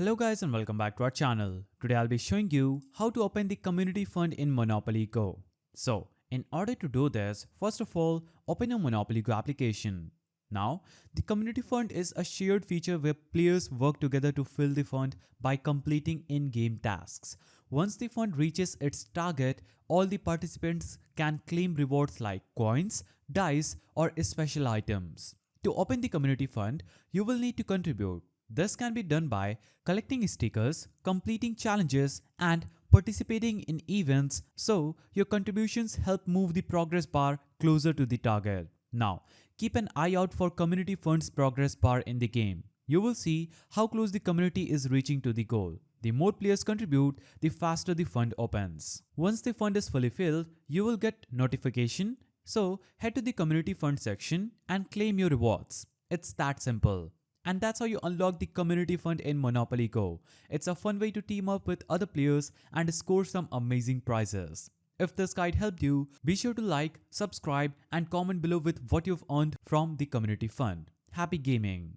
Hello guys and welcome back to our channel. Today I'll be showing you how to open the community fund in Monopoly Go. So, in order to do this, first of all, open your Monopoly Go application. Now, the community fund is a shared feature where players work together to fill the fund by completing in-game tasks. Once the fund reaches its target, all the participants can claim rewards like coins, dice, or special items. To open the community fund, you will need to contribute. This can be done by collecting stickers, completing challenges, and participating in events, so your contributions help move the progress bar closer to the target. Now, keep an eye out for Community Fund's progress bar in the game. You will see how close the community is reaching to the goal. The more players contribute, the faster the fund opens. Once the fund is fully filled, you will get notification. So, head to the Community Fund section and claim your rewards. It's that simple. And that's how you unlock the community fund in Monopoly Go. It's a fun way to team up with other players and score some amazing prizes. If this guide helped you, be sure to like, subscribe, and comment below with what you've earned from the community fund. Happy gaming!